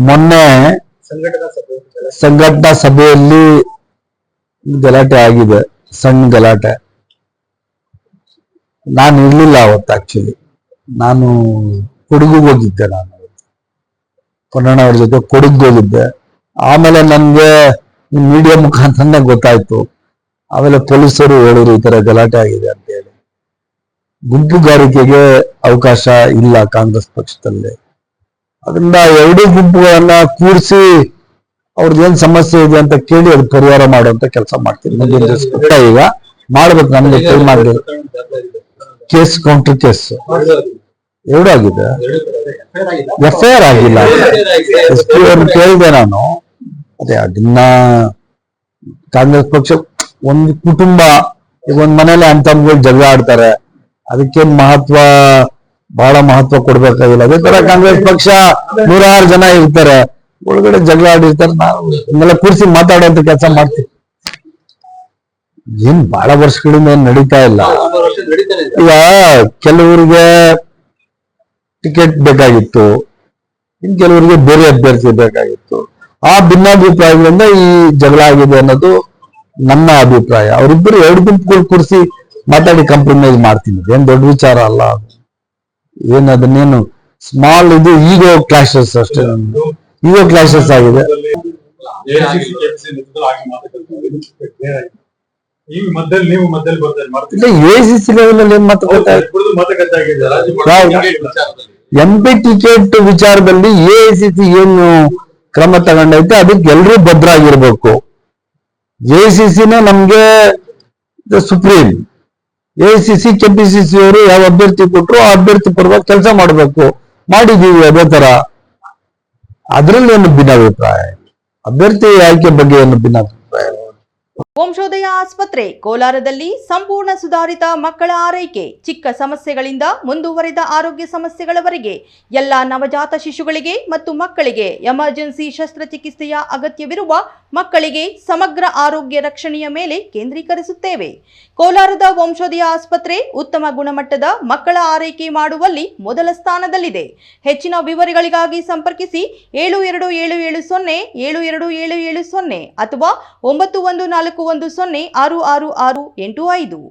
ಮೊನ್ನೆ ಸಂಘಟನಾ ಸಭೆಯಲ್ಲಿ ಗಲಾಟೆ ಆಗಿದೆ, ಸಣ್ಣ ಗಲಾಟೆ. ನಾನು ಇರ್ಲಿಲ್ಲ ಅವತ್ತು. ಆಕ್ಚುಲಿ ನಾನು ಕೊಡಗು ಹೋಗಿದ್ದೆ. ನಾನು ಪೊನ್ನಣ್ಣ ಅವ್ರ ಜೊತೆ ಕೊಡಗು ಹೋಗಿದ್ದೆ. ಆಮೇಲೆ ನನ್ಗೆ ಮೀಡಿಯಾ ಮುಖಾಂತರನೇ ಗೊತ್ತಾಯ್ತು. ಆಮೇಲೆ ಪೊಲೀಸರು ಹೇಳಿದ್ರು ಈ ತರ ಗಲಾಟೆ ಆಗಿದೆ ಅಂತ ಹೇಳಿ. ಗುಂಪುಗಾರಿಕೆಗೆ ಅವಕಾಶ ಇಲ್ಲ ಕಾಂಗ್ರೆಸ್ ಪಕ್ಷದಲ್ಲಿ. ಅದರಿಂದ ಎರಡೂ ಗುಂಪುಗಳನ್ನ ಕೂರಿಸಿ ಅವ್ರದ್ದೇನ್ ಸಮಸ್ಯೆ ಇದೆ ಅಂತ ಕೇಳಿ ಅದು ಪರಿಹಾರ ಮಾಡುವಂತ ಕೆಲಸ ಮಾಡ್ತೀನಿ. ಮುಂದಿನ ದಿವಸ ಈಗ ಮಾಡ್ಬೇಕು. ನಮ್ಗೆ ಟೈಮ್ ಆಗಿದೆ. ಕೇಸ್ ಕೌಂಟರ್ ಕೇಸ್ ಎರಡೂ ಆಗಿದೆ. FIR ಆಗಿಲ್ಲ. SP ಅವ್ರನ್ನ ಕೇಳಿದೆ ನಾನು. ಅದೇ ಅದನ್ನ ಕಾಂಗ್ರೆಸ್ ಪಕ್ಷ ಒಂದು ಕುಟುಂಬ, ಈಗ ಒಂದ್ ಮನೇಲಿ ಅಂತಮ್ಗಳು ಜಗಳ ಆಡ್ತಾರೆ, ಅದಕ್ಕೇನ್ ಬಹಳ ಮಹತ್ವ ಕೊಡ್ಬೇಕಾಗಿಲ್ಲ. ಅದೇ ತರ ಕಾಂಗ್ರೆಸ್ ಪಕ್ಷ 106 ಜನ ಇರ್ತಾರೆ, ಒಳಗಡೆ ಜಗಳ ಆಡಿರ್ತಾರೆ. ನಾವು ಇನ್ನೆಲ್ಲ ಕೂರಿಸಿ ಮಾತಾಡುವಂತ ಕೆಲಸ ಮಾಡ್ತೀವಿ. ಏನ್ ಬಹಳ ವರ್ಷಗಳಿಂದ ಏನ್ ನಡೀತಾ ಇಲ್ಲ. ಈಗ ಕೆಲವರಿಗೆ ಟಿಕೆಟ್ ಬೇಕಾಗಿತ್ತು, ಇನ್ ಕೆಲವರಿಗೆ ಬೇರೆ ಅಭ್ಯರ್ಥಿ ಬೇಕಾಗಿತ್ತು. ಆ ಭಿನ್ನಾಭಿಪ್ರಾಯಗಳಿಂದ ಈ ಜಗಳ ಆಗಿದೆ ಅನ್ನೋದು ನನ್ನ ಅಭಿಪ್ರಾಯ. ಅವರಿಬ್ಬರು ಎರಡು ಗುಂಪುಗಳು ಕೂರಿಸಿ ಮಾತಾಡಿ ಕಾಂಪ್ರಮೈಸ್ ಮಾಡ್ತೀನಿ. ಏನ್ ದೊಡ್ಡ ವಿಚಾರ ಅಲ್ಲ. ಏನ್ ಅದನ್ನೇನು ಸ್ಮಾಲ್ ಇದು ಈಗೋ ಕ್ಲಾಶಸ್ ಅಷ್ಟೇ. ಈಗೋ ಕ್ಲಾಶಸ್ ಆಗಿದೆ. ACC ಲೆವೆಲ್ ಏನ್ ಮಾತುಕತೆ? MP ಟಿಕೆಟ್ ವಿಚಾರದಲ್ಲಿ AICC ಏನು ಕ್ರಮ ತಗೊಂಡೈತೆ ಅದಕ್ಕೆ ಎಲ್ರೂ ಭದ್ರಾಗಿರ್ಬೇಕು. AICCನೇ ನಮ್ಗೆ ಸುಪ್ರೀಂ. AICC KPCC ಅವರು ಯಾವ ಅಭ್ಯರ್ಥಿ ಕೊಟ್ಟರು ಆ ಅಭ್ಯರ್ಥಿ ಪರವಾಗಿ ಕೆಲಸ ಮಾಡ್ಬೇಕು. ಮಾಡಿದೀವಿ ಅದೇ ತರ. ಅದ್ರಲ್ಲಿ ಏನು ಭಿನ್ನಾಭಿಪ್ರಾಯ? ಅಭ್ಯರ್ಥಿ ಆಯ್ಕೆ ಬಗ್ಗೆ ಏನು ಭಿನ್ನಾಭಿಪ್ರಾಯ? ವಂಶೋದಯ ಆಸ್ಪತ್ರೆ ಕೋಲಾರದಲ್ಲಿ ಸಂಪೂರ್ಣ ಸುಧಾರಿತ ಮಕ್ಕಳ ಆರೈಕೆ. ಚಿಕ್ಕ ಸಮಸ್ಯೆಗಳಿಂದ ಮುಂದುವರೆದ ಆರೋಗ್ಯ ಸಮಸ್ಯೆಗಳವರೆಗೆ ಎಲ್ಲ ನವಜಾತ ಶಿಶುಗಳಿಗೆ ಮತ್ತು ಮಕ್ಕಳಿಗೆ ಎಮರ್ಜೆನ್ಸಿ ಶಸ್ತ್ರಚಿಕಿತ್ಸೆಯ ಅಗತ್ಯವಿರುವ ಮಕ್ಕಳಿಗೆ ಸಮಗ್ರ ಆರೋಗ್ಯ ರಕ್ಷಣೆಯ ಮೇಲೆ ಕೇಂದ್ರೀಕರಿಸುತ್ತೇವೆ. ಕೋಲಾರದ ವಂಶೋದಯ ಆಸ್ಪತ್ರೆ ಉತ್ತಮ ಗುಣಮಟ್ಟದ ಮಕ್ಕಳ ಆರೈಕೆ ಮಾಡುವಲ್ಲಿ ಮೊದಲ ಸ್ಥಾನದಲ್ಲಿದೆ. ಹೆಚ್ಚಿನ ವಿವರಗಳಿಗಾಗಿ ಸಂಪರ್ಕಿಸಿ 7277072770 ಅಥವಾ 9141066685.